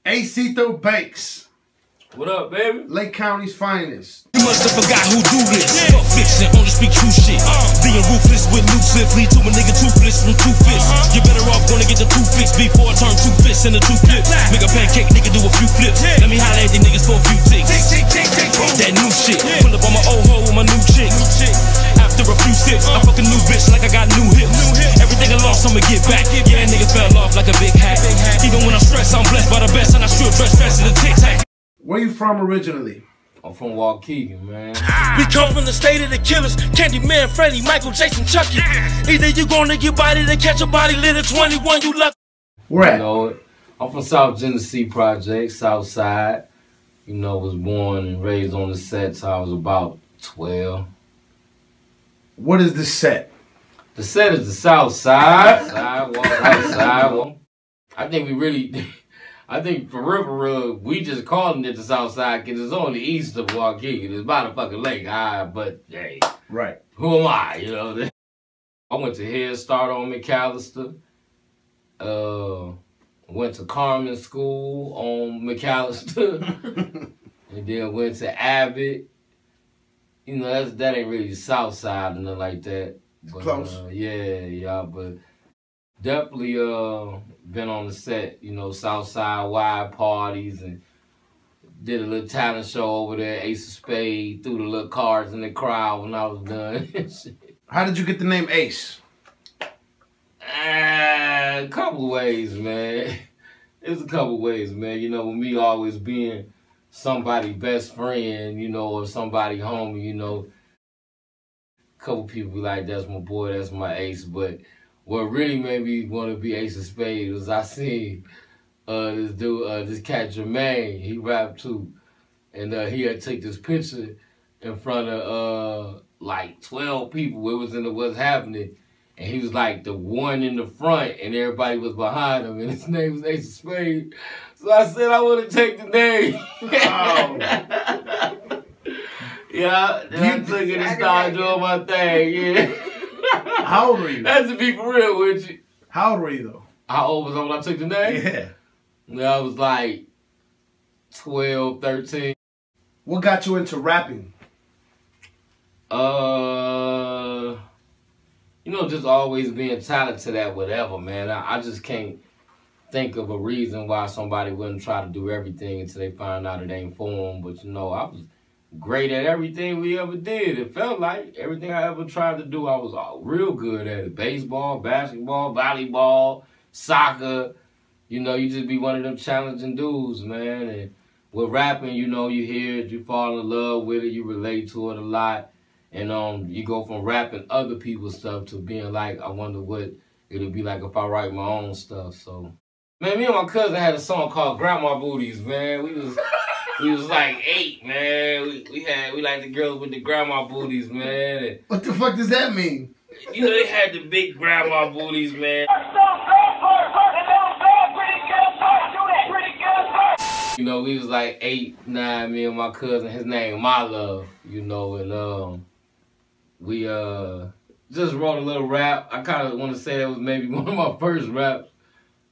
Aceito Bakes. What up, baby? Lake County's finest. You must have forgot who do this. Fuck fiction, only speak true shit. Being ruthless with loose lips lead to a nigga toothless from two fists. You better off gonna get the two fixed before I turn two fists into two flips. Make a pancake, nigga, do a few flips. Let me holler at these niggas for a few ticks. That new shit. Pull up on my old hoe with my new chick. After a few sips, I fuck a new bitch like I got new hips. Everything I lost, I'ma get back. Yeah, nigga fell off like a big hat. Even when I'm stressed, I'm blessed by the best, and I still dress faster than tic tac. Where you from originally? I'm from Waukegan, man. We come from the state of the killers. Candyman, Freddy, Michael, Jason, Chucky. Either you gonna get bodied or catch a body lit at 21, you lucky. Where at? You know it. I'm from South Genesee Project, South Side. You know, was born and raised on the set till I was about 12. What is the set? The set is the South Side. Sidewalk, outside. I think we really... I think for real, we just calling it the South Side because it's on the east of Waukegan. It's by the fucking lake. But hey, right. Who am I? You know. I went to Head Start on McAllister. Went to Carmen School on McAllister, and then went to Abbott. You know, that ain't really the South Side or nothing like that. But, close. Yeah, but definitely been on the set, you know, Southside wide parties, and did a little talent show over there, Ace of Spades, threw the little cards in the crowd when I was done. How did you get the name Ace? A couple of ways, man. It's a couple of ways, man. You know, with me always being somebody's best friend, you know, or somebody homie, you know, a couple people be like, that's my boy, that's my ace, but what really made me want to be Ace of Spades was I seen this dude, this cat Jermaine, he rapped too, and he had took this picture in front of like 12 people. It was in the What's Happening, and he was like the one in the front, and everybody was behind him, and his name was Ace of Spades. So I said I want to take the name. Oh. Yeah, then I took it and started doing my thing. Yeah. How old were you? That's to be for real with you. How old were you though? How old was I when I took the name? Yeah. I was like 12, 13. What got you into rapping? You know, just always being talented at whatever, man. I just can't think of a reason why somebody wouldn't try to do everything until they find out it ain't for them. But you know, I was great at everything we ever did. It felt like everything I ever tried to do, I was real good at it. Baseball, basketball, volleyball, soccer. You know, you just be one of them challenging dudes, man. And with rapping, you know, you hear it, you fall in love with it, you relate to it a lot. And you go from rapping other people's stuff to being like, I wonder what it'll be like if I write my own stuff. So, man, me and my cousin had a song called Grandma Booties, man. We was like 8, man. We like the girls with the grandma booties, man. And, what the fuck does that mean? You know, they had the big grandma booties, man. You know, we was like 8, 9, me and my cousin, his name My Love, you know, and we just wrote a little rap. I kind of want to say that was maybe one of my first raps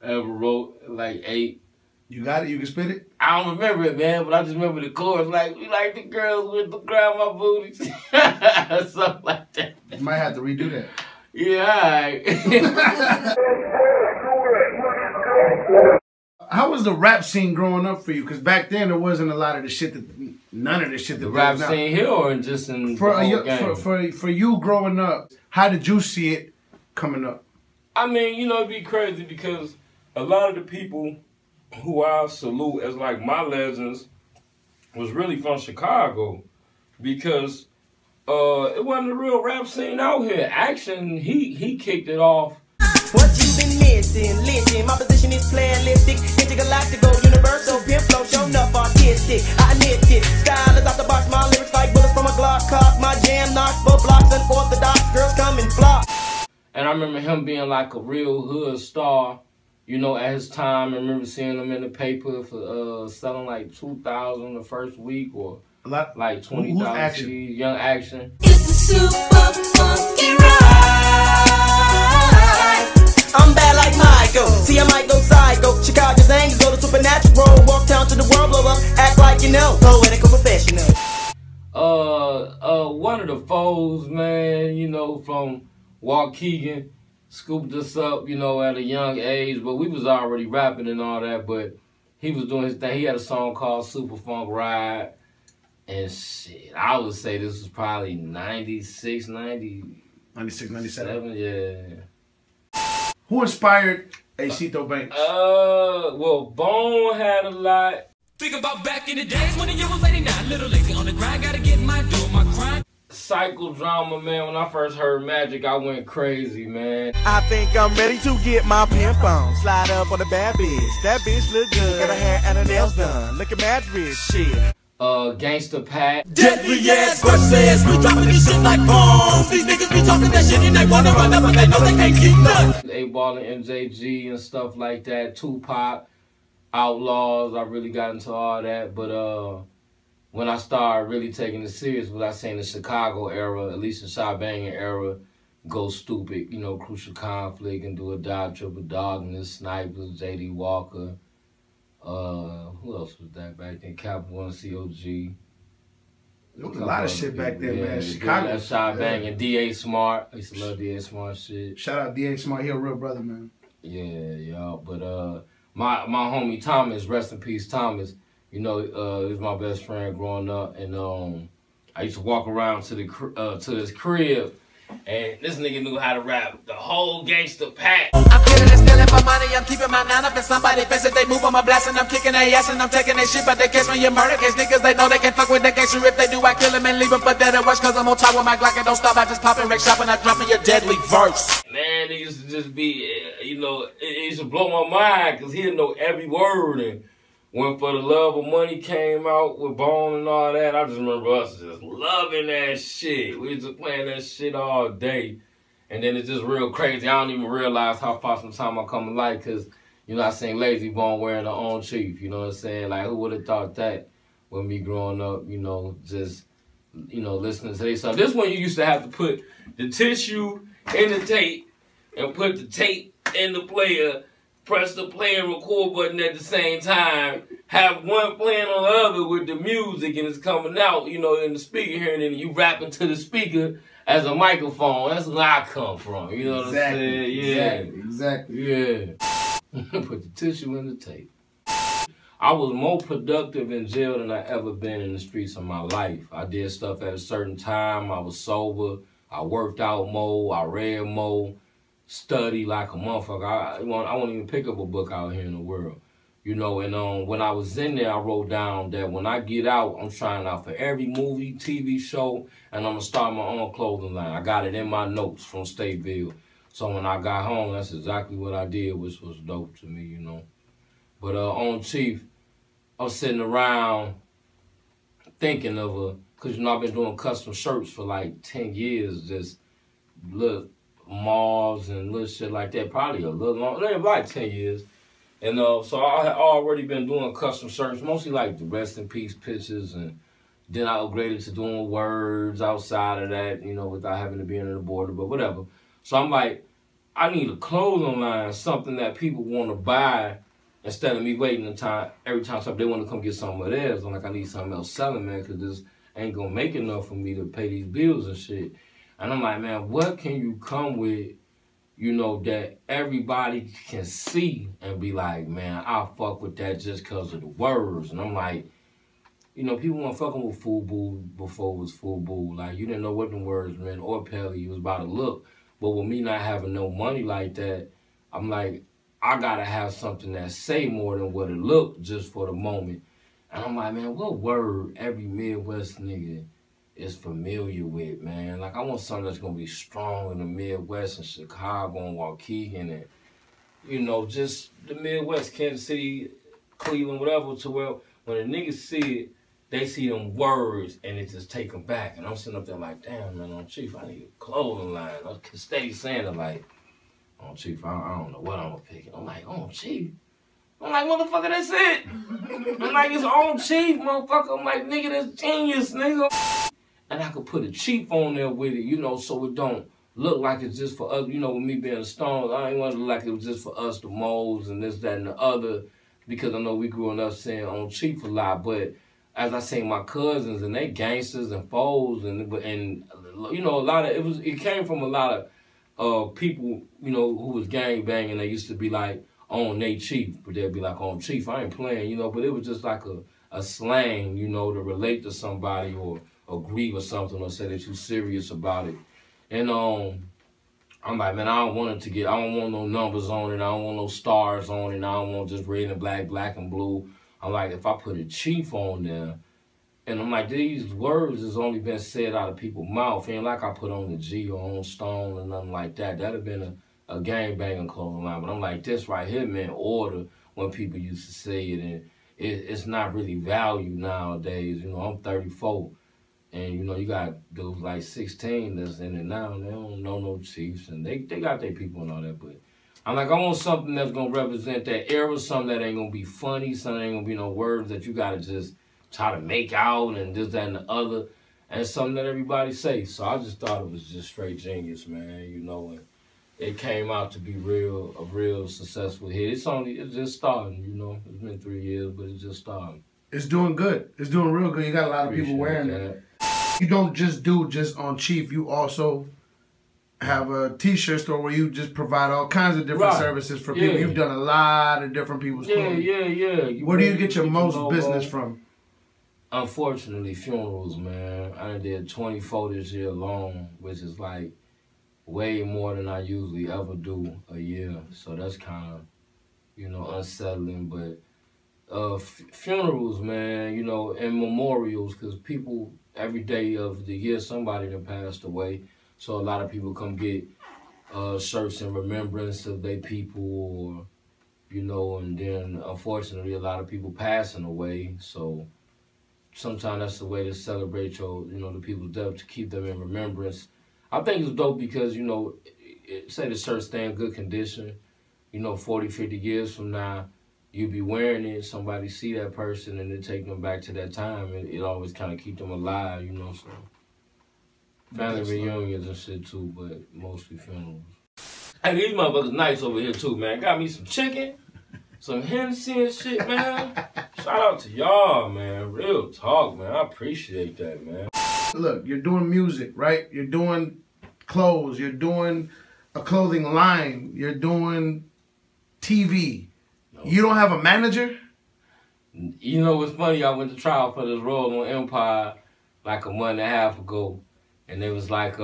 I ever wrote, like 8. You got it? You can spit it? I don't remember it, man, but I just remember the chorus, like, we like the girls with the grandma booties. Something like that. You might have to redo that. Yeah, all right. How was the rap scene growing up for you? Because back then there wasn't a lot of the shit that, none of the shit that the rap scene here or just in for the whole game? For you growing up, how did you see it coming up? I mean, you know, it'd be crazy because a lot of the people who I salute as like my legends was really from Chicago, because it wasn't a real rap scene out here. Action, he kicked it off. What you been missing? Listen, my position is playalistic, intergalactical, universal, pimp flow, show enough artistic. I admit it, style is out the box, my lyrics like bullets from a Glock cock, my jam knocks both blocks, unorthodox girls come in flocks. And I remember him being like a real hood star. You know, at his time, I remember seeing him in the paper for selling like 2,000 the first week, or like 20,000 CDs. Young Action. It's a super funky ride. I'm bad like Michael. See, I might go psycho. Chicago's angels go to supernatural. like you know, poetical professional. One of the foes, man, you know, from Waukegan, scooped us up, you know, at a young age, but we was already rapping and all that, but he was doing his thing. He had a song called Super Funk Ride, and shit, I would say this was probably 96, 97. Yeah. Who inspired Aceito Banks? Well, Bone had a lot. Think about back in the days when the year was 89. Little lazy on the grind, gotta get my dough, my grind. Psychodrama, man. When I first heard Magic, I went crazy, man. I think I'm ready to get my pimp on. Slide up on the bad bitch. That bitch look good. Got her hair and her nails done. Look at mad rich shit. Gangsta Pat. Deadly ass verses, we dropping this shit like bombs. These niggas be talking that shit and they wanna run up, but they know they can't keep nothing. A-Ball and MJG and stuff like that. Tupac, Outlaws. I really got into all that, but when I started really taking it serious, was I saying the Chicago era, at least the shot banging era, Go Stupid, you know, Crucial Conflict, and Do a Die, Triple Darkness, Snipers, J.D. Walker. Who else was that back then? Capital One, COG. There was a lot of shit back then, yeah, man. Chicago. That shot banging. D.A. Smart. I used to love D.A. Smart shit. Shout out D.A. Smart. He a real brother, man. Yeah. But my homie Thomas, rest in peace, Thomas. You know, he was my best friend growing up, and I used to walk around to his crib, and this nigga knew how to rap the whole Gangsta Pack. I'm killing and stealing for money, I'm keeping my 9 up in somebody face. If they move on my blast and I'm kicking their ass and I'm taking their shit, but they catch me in murder case. Niggas, they know they can fuck with the gangster. If they do, I kill them and leave them for dead and worse, cause I'm on top with my Glock and don't stop. I just pop and wreck shop and I drop in your deadly verse. Man, it used to just be, you know, it used to blow my mind, cause he'd know every word. And when For the Love of Money came out with Bone and all that, I just remember us just loving that shit. We was just playing that shit all day. And then it's just real crazy. I don't even realize how far some time I come in life, because, you know, I seen Lazy Bone wearing their own chief. You know what I'm saying? Like, who would have thought that with me growing up, you know, just, you know, listening to this stuff. This one you used to have to put the tissue in the tape and put the tape in the player, press the play and record button at the same time, have one playing on the other with the music, and it's coming out, you know, in the speaker here, and then you rapping to the speaker as a microphone. That's where I come from, you know what I'm saying? Yeah. Exactly. Yeah. Put the tissue in the tape. I was more productive in jail than I ever been in the streets of my life. I did stuff at a certain time. I was sober. I worked out more. I read more. Study like a motherfucker. I won't even pick up a book out here in the world. You know, and when I was in there, I wrote down that when I get out, I'm trying out for every movie, TV show, and I'm going to start my own clothing line. I got it in my notes from Stateville. So when I got home, that's exactly what I did, which was dope to me, you know. But on Chief, I was sitting around thinking of because, you know, I've been doing custom shirts for like 10 years, just look, malls and little shit like that, probably a little long, like 10 years. And so I had already been doing custom shirts, mostly like the rest in peace pictures, and then I upgraded to doing words outside of that, you know, without having to be in the border, but whatever. So I'm like, I need a clothing line, something that people want to buy instead of me waiting every time they want to come get something of theirs. I'm like, I need something else selling, man, because this ain't going to make enough for me to pay these bills and shit. And I'm like, man, what can you come with, you know, that everybody can see and be like, man, I'll fuck with that just because of the words. And I'm like, you know, people weren't fucking with FUBU before it was FUBU. Like, you didn't know what them words meant or Pelly. It was about to look. But with me not having no money like that, I'm like, I got to have something that say more than what it looked just for the moment. And I'm like, man, what word every Midwest nigga is familiar with, man? Like, I want something that's going to be strong in the Midwest and Chicago and Waukegan and, you know, just the Midwest, Kansas City, Cleveland, whatever, to where when the niggas see it, they see them words and it just take them back. And I'm sitting up there like, damn, man, on Chief, I need a clothing line. I can steady saying it like, on Chief, I don't know what I'm going to pick. I'm like, on Chief. I'm like, motherfucker, that's it. I'm like, it's on Chief, motherfucker. I'm like, nigga, that's genius, nigga. And I could put a Chief on there with it, you know, so it don't look like it's just for us. You know, with me being a Stones, I ain't want to look like it was just for us, the moles, and this, that, and the other, because I know we growing up saying on Chief a lot, but as I seen my cousins and they gangsters and foes and you know, a lot of it came from a lot of people, you know, who was gang banging. They used to be like on they chief, but they'd be like on chief. I ain't playing, you know, but it was just like a slang, you know, to relate to somebody or agree with something or say that you serious about it. And I'm like, man, I don't want no numbers on it. I don't want no stars on it. I don't want just red and black, black and blue. I'm like, if I put a chief on there, and I'm like, these words has only been said out of people's mouth. Ain't like I put on the G or on Stone or nothing like that. That'd have been a gang banging clothing line. But I'm like, this right here meant order when people used to say it. And it's not really valued nowadays. You know, I'm 34. And, you know, you got those like 16 that's in it now, and they don't know no chiefs, and they got their people and all that, but I'm like, I want something that's going to represent that era, something that ain't going to be funny, something that ain't going to be no words that you got to just try to make out and this, that, and the other, and something that everybody say. So I just thought it was just straight genius, man, you know, and it came out to be a real successful hit. It's just starting, you know. It's been 3 years, but it's just starting. It's doing good. It's doing real good. You got a lot of people wearing it. You don't just do on Chief. You also have a T-shirt store where you just provide all kinds of different services for people. You've done a lot of different people's clothes. Yeah. Where do you get your most business from? Unfortunately, funerals, man. I did 24 this year alone, which is like way more than I usually ever do a year. So that's kind of, you know, unsettling. But funerals, man, you know, and memorials, because people, every day of the year, somebody that passed away. So a lot of people come get shirts in remembrance of their people, or, you know, and then unfortunately a lot of people passing away. So sometimes that's the way to celebrate your, you know, the people's death, to keep them in remembrance. I think it's dope because, you know, say the shirt stay in good condition, you know, 40, 50 years from now, you be wearing it, somebody see that person and then take them back to that time. It always kind of keep them alive, you know, so. Family reunions and shit too, but mostly funerals. Hey, these motherfuckers nice over here too, man. Got me some chicken, some Hennessy and shit, man. Shout out to y'all, man. Real talk, man. I appreciate that, man. Look, you're doing music, right? You're doing clothes. You're doing a clothing line. You're doing TV. You don't have a manager? You know what's funny? I went to trial for this role on Empire like a month and a half ago. And they was like,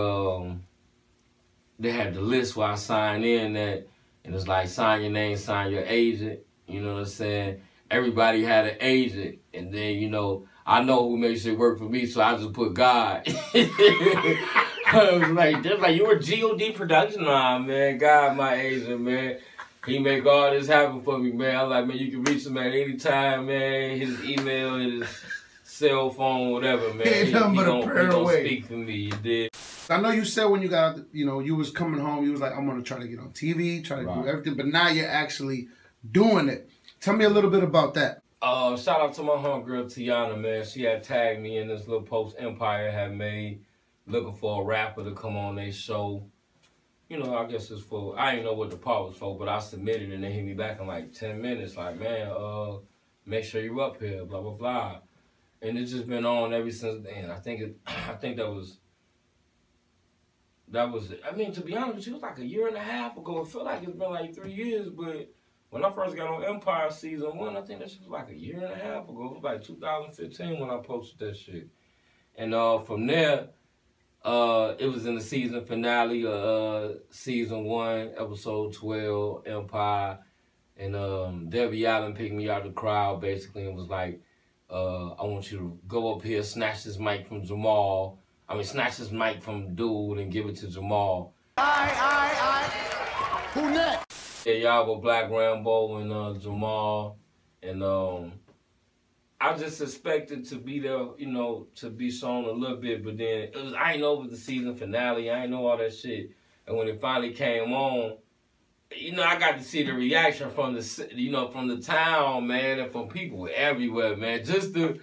they had the list where I signed in that, and it's like, sign your name, sign your agent. You know what I'm saying? Everybody had an agent. And then, you know, I know who makes it work for me, so I just put God. I was like, they're like, you were GOD production line, man. God, my agent, man. He make all this happen for me, man. I'm like, man, you can reach him at any time, man. His email, his cell phone, whatever, man. He don't speak for me, you did. I know you said when you got, you know, you was coming home, you was like, I'm going to try to get on TV, try to do everything. But now you're actually doing it. Tell me a little bit about that. Shout out to my homegirl, Tiana, man. She had tagged me in this little post Empire had made, looking for a rapper to come on their show. You know, I guess it's for, I didn't know what the part was for, but I submitted and they hit me back in like 10 minutes. Like, man, make sure you're up here, blah, blah, blah. And it's just been on ever since then. I think that was, I mean, to be honest with you, it was like a year and a half ago. It felt like it's been like 3 years, but when I first got on Empire Season 1, I think that shit was like a year and a half ago. It was like 2015 when I posted that shit. And from there, it was in the season finale of Season 1, Episode 12, Empire. And Debbie Allen picked me out of the crowd, basically, and was like, I want you to go up here, snatch this mic from Jamal. Snatch this mic from Dude and give it to Jamal. Who next? Yeah, y'all go Black Rambo and Jamal. And I just expected to be there, you know, to be shown a little bit, but then I ain't know it was the season finale. I ain't know all that shit. And when it finally came on, you know, I got to see the reaction from the, you know, from the town, man, and from people everywhere, man, just to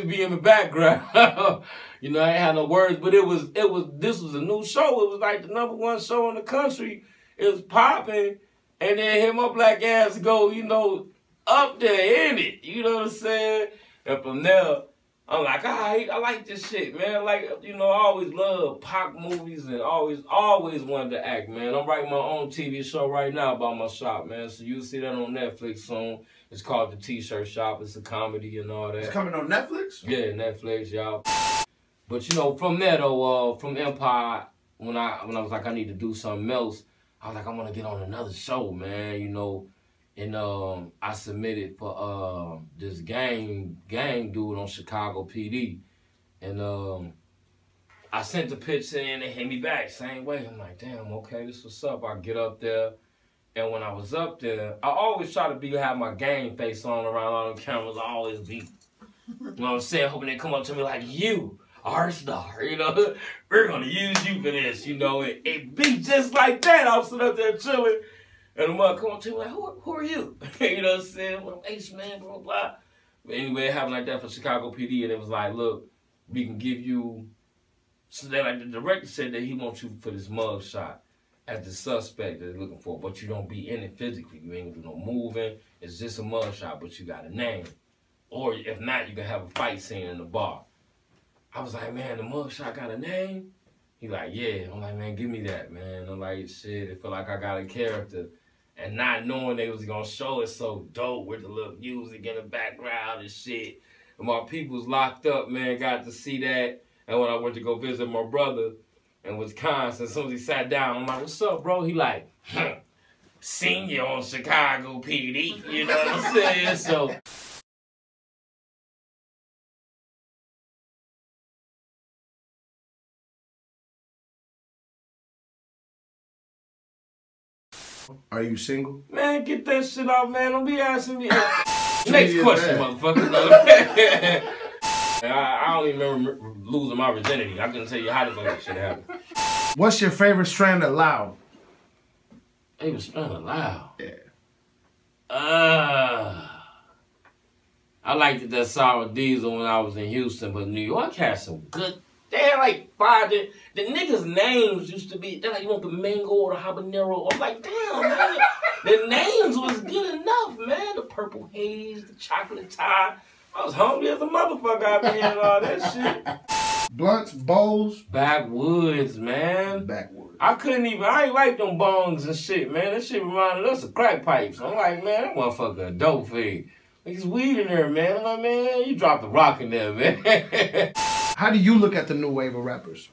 be in the background. You know, I ain't had no words, but this was a new show. It was like the #1 show in the country. It was popping, and then hear my black ass go, you know, up there in it. You know what I'm saying? And from there, I'm like, I like this shit, man. Like, you know, I always loved Pac movies and always wanted to act, man. I'm writing my own TV show right now about my shop, man. So you'll see that on Netflix soon. It's called The T-Shirt Shop. It's a comedy and all that. It's coming on Netflix? Yeah, Netflix, y'all. But, you know, from there, though, from Empire, when I was like, I need to do something else, I was like, I want to get on another show, man, you know. And I submitted for this gang dude on Chicago PD. And I sent the picture in, they hit me back same way. I'm like, damn, okay, this what's up. I get up there. And when I was up there, I always try to have my gang face on around all the cameras. I always be, you know what I'm saying, hoping they come up to me like, you, our star, you know, we're going to use you for this, you know. It be just like that. I'm sitting up there chilling. And the mother come up to me like, who are you? You know what I'm saying? Well, I'm Ace, man, blah, blah. But anyway, it happened like that for Chicago PD. And it was like, look, we can give you. So then like, the director said that he wants you for this mug shot as the suspect that they're looking for. But you don't be in it physically. You ain't gonna do no moving. It's just a mug shot, but you got a name. Or if not, you can have a fight scene in the bar. I was like, man, the mug shot got a name? He like, yeah. I'm like, man, give me that, man. I'm like, shit, it feel like I got a character. And not knowing they was gonna show it so dope with the little music in the background and shit. And my people's locked up, man, got to see that. And when I went to go visit my brother in Wisconsin, as soon as he sat down, I'm like, what's up, bro? He like, seen you on Chicago PD. You know what I'm saying? So. Are you single? Man, get that shit off, man. Don't be asking me. Next question, motherfucker. I don't even remember losing my virginity. I couldn't tell you how the fuck that shit happened. What's your favorite strand of Loud? Favorite strand of Loud? Yeah. I liked that Sour Diesel when I was in Houston, but New York had some good. They had like 5. The niggas' names used to be, they're like, you want the mango or the habanero? I'm like, damn, man. The names was good enough, man. The purple haze, the chocolate tie. I was hungry as a motherfucker out there and all that shit. Blunts, bowls. Backwoods, man. Backwoods. I ain't like them bongs and shit, man. That shit reminded us of crack pipes. I'm like, man, that motherfucker a dope fiend. There's weed in there, man. I'm like, man, you dropped the rock in there, man. How do you look at the new wave of rappers?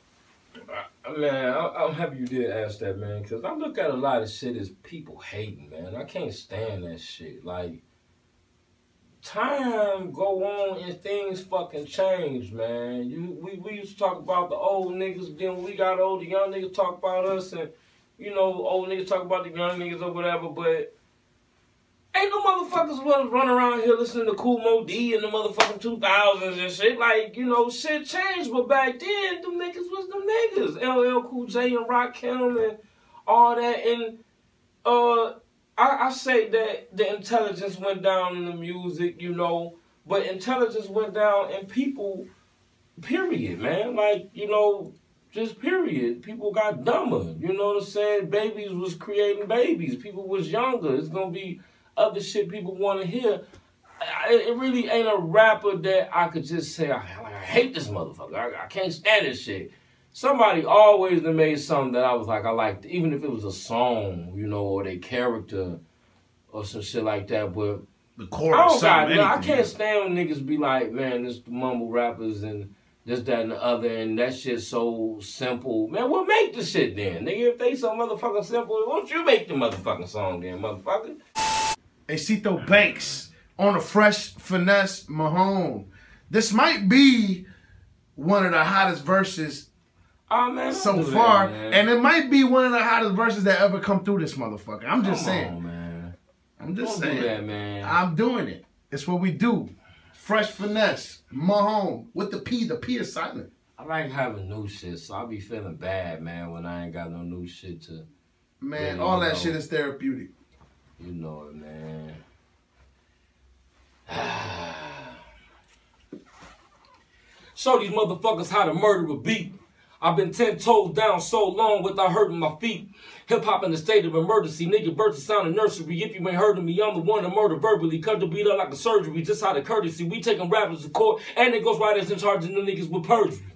Man, I'm happy you did ask that, man, because I look at a lot of shit as people hating, man. I can't stand that shit. Like, time go on and things fucking change, man. We used to talk about the old niggas, then we got old, the young niggas talk about us, and, you know, old niggas talk about the young niggas or whatever, but ain't no motherfuckers run around here listening to Kool Moe Dee in the motherfucking 2000s and shit. Like, you know, shit changed, but back then, them niggas was them niggas. LL Cool J and Rakim and all that. And I say that the intelligence went down in the music, you know, but intelligence went down in people, period, man. Like, you know, just period. People got dumber, you know what I'm saying? Babies was creating babies. People was younger. It's going to be other shit people want to hear. It really ain't a rapper that I could just say, I hate this motherfucker. I can't stand this shit. Somebody always made something that I was like, I liked, even if it was a song, you know, or their character or some shit like that. But the chorus, I can't stand when niggas be like, man, this the mumble rappers and this, that, and the other, and that shit's so simple. Man, we'll make the shit then. Nigga, if they so motherfucking simple, why don't you make the motherfucking song then, motherfucker? Aceito Banks on a Pfresh, Pfinesse, Mahone. This might be one of the hottest verses so far, and it might be one of the hottest verses that ever come through this motherfucker. I'm just saying. Man. I'm just Don't saying. do that, man. I'm doing it. It's what we do. Pfresh, Pfinesse, Mahone with the P. The P is silent. I like having new shit, so I be feeling bad, man, when I ain't got no new shit to. Man, really, all that shit is therapeutic. You know it, man. Show these motherfuckers how to murder a beat. I've been 10 toes down so long without hurting my feet. Hip-hop in a state of emergency, nigga versus sound of nursery. If you ain't heard of me, I'm the one to murder verbally. Cut the beat up like a surgery, just out of courtesy. We taking rappers to court, and it goes writers in charge of the niggas with perjury.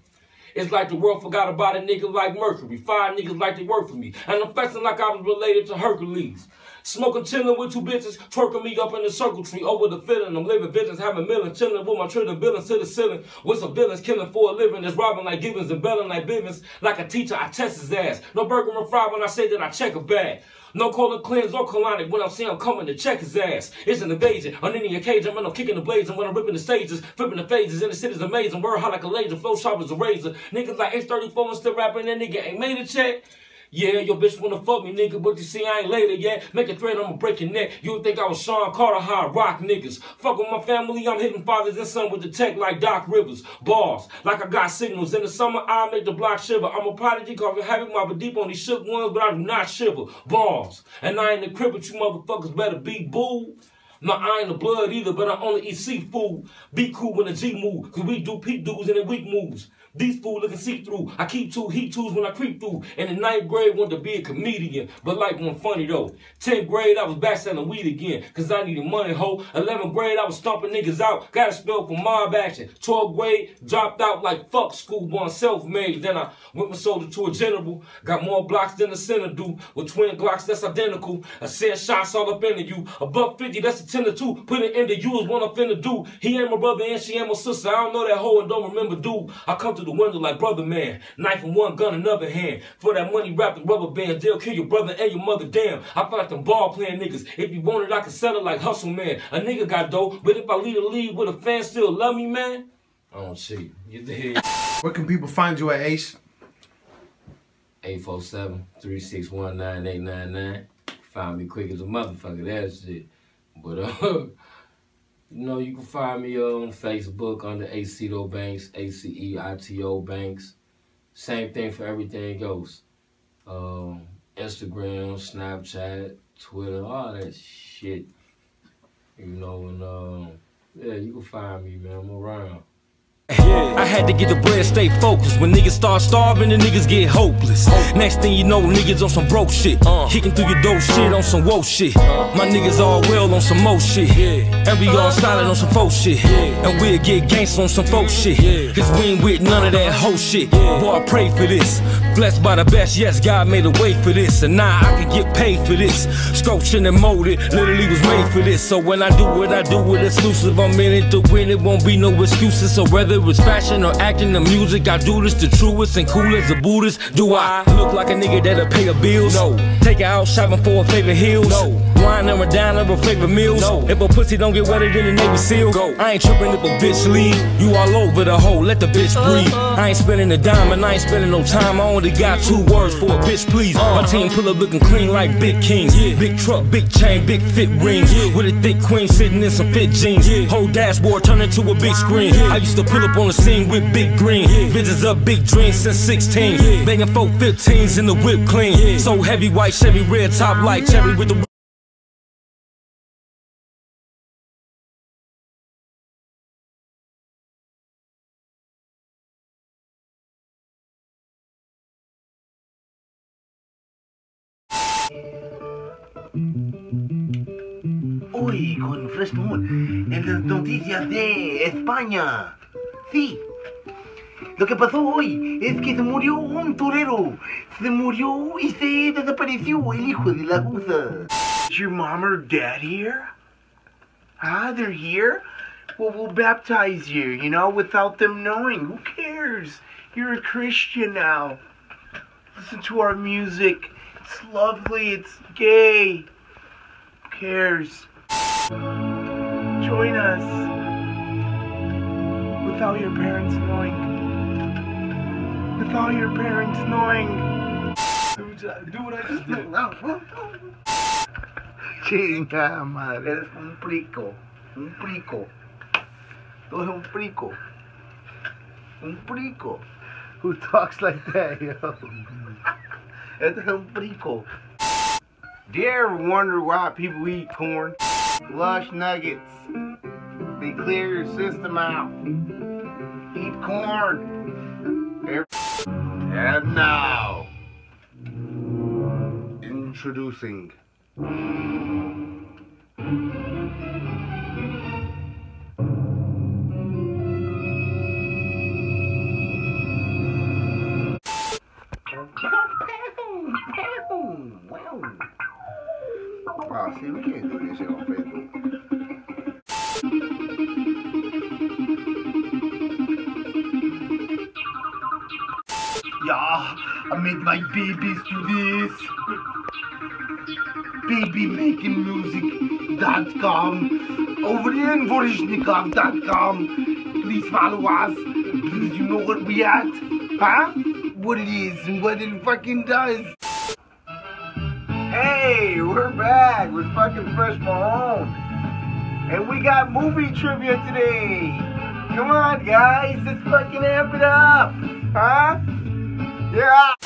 It's like the world forgot about a nigga like Mercury. 5 niggas like they work for me. And I'm flexing like I was related to Hercules. Smoking, chilling with 2 bitches, twerking me up in the circle tree over the feeling. I'm living visions, having millions, chilling with my trading villains to the ceiling. With some villains killing for a living. It's robbing like Givens and belling like Bivens. Like a teacher, I test his ass. No burger and fry when I say that I check a bag. No colon cleanse or colonic when I'm saying I'm coming to check his ass. It's an invasion on any occasion when I'm kicking the blades and when I'm ripping the stages, flipping the phases in the city's amazing. Word hot like a laser, flow sharp as a razor. Niggas like H34 and still rapping, and nigga ain't made a check. Yeah, your bitch wanna fuck me, nigga, but you see I ain't later yet. Make a threat, I'ma break your neck. You would think I was Sean Carter, how I rock niggas. Fuck with my family, I'm hitting fathers and sons with the tech like Doc Rivers. Bars, like I got signals. In the summer, I make the block shiver. I'm a prodigy, cause I havoc my deep on these shook ones, but I do not shiver. Bars, and I ain't the crib, but you motherfuckers better be boo. No, I ain't the blood either, but I only eat seafood. Be cool when the G move, cause we do peep dudes and then weak moves. These fools looking see-through. I keep 2 heat tools when I creep through. In the 9th grade, wanted to be a comedian. But like one funny though. 10th grade, I was back selling weed again. Cause I needed money, ho. 11th grade, I was stomping niggas out. Got a spell for mob action. 12th grade, dropped out like fuck school, born self-made. Then I went with soldier to a general. Got more blocks than the center do. With twin Glocks, that's identical. A set shots all up into you. A $150, that's a 10 or 2. Put it into you is what I'm finna do. He ain't my brother and she ain't my sister. I don't know that hoe and don't remember dude. I come to the window like brother man, knife in one, gun another hand. For that money wrapped in rubber bands, they'll kill your brother and your mother. Damn, I feel like them ball playing niggas. If you want it, I can sell it like Hustle Man. A nigga got dope, but if I lead a lead with a fan still love me, man, I don't see. You dig? Where can people find you at, Ace? 847-361-9899. Find me quick as a motherfucker, that shit. But you know, you can find me on Facebook under Aceito Banks, ACEITO Banks. Same thing for everything else. Instagram, Snapchat, Twitter, all that shit. You know, and yeah, you can find me, man. I'm around. I had to get the bread, stay focused. When niggas start starving, the niggas get hopeless. Next thing you know, niggas on some broke shit. Kicking through your dope shit on some woke shit. My niggas all well on some mo shit. And we all silent on some folk shit. And we'll get gangsta on some folk shit. Cause we ain't with none of that hoe shit. Boy, I pray for this. Blessed by the best, yes, God made a way for this. And now I can get paid for this. Sculptured and molded, literally was made for this. So when I do what I do with exclusive, I'm in it to win, it won't be no excuses. So whether it's fashion or acting or music, I do this the truest and coolest of Buddhists. Do I look like a nigga that'll pay her bills? No. Take her out shopping for her favorite heels? No. Wine her down of her favorite meals? No. If a pussy don't get wetter than a Navy SEAL, go. I ain't tripping if a bitch leave. You all over the hole, let the bitch breathe. I ain't spending a dime and I ain't spending no time. I only got 2 words for a bitch, please. My team pull up looking clean like big kings. Big truck, big chain, big fit rings. With a thick queen sitting in some fit jeans. Whole dashboard turned into a big screen. I used to pull up on the scene with big green. Visions up big dreams since 16. Banging 415s in the whip clean. So heavy white Chevy, red top like cherry with the Hoy con Pfresh en las noticias de España. Sí. Lo que pasó hoy es que se murió un torero. Se murió y se desapareció el hijo de la cosa. Is your mom or dad here? Ah, they're here? Well, we'll baptize you, you know, without them knowing. Who cares? You're a Christian now. Listen to our music. It's lovely. It's gay. Who cares? Join us without your parents knowing. Without your parents knowing. Do what I just did. Chinga madre, eres un prico. Un prico. Tú eres un prico. Un prico. Who talks like that, yo? Este es un prico. Do you ever wonder why people eat corn? Lush nuggets. They clear your system out. Eat corn. And now, introducing wow, see, we can't do this shit on Facebook. Yeah, I made my babies do this. BabyMakingMusic.com. Over the Vorishnikov.com. Please follow us. Please, you know what we at? Huh? What it is and what it fucking does. Hey, we're back with fucking Pfresh Mahone. And we got movie trivia today. Come on, guys. Let's fucking amp it up. Huh? Yeah.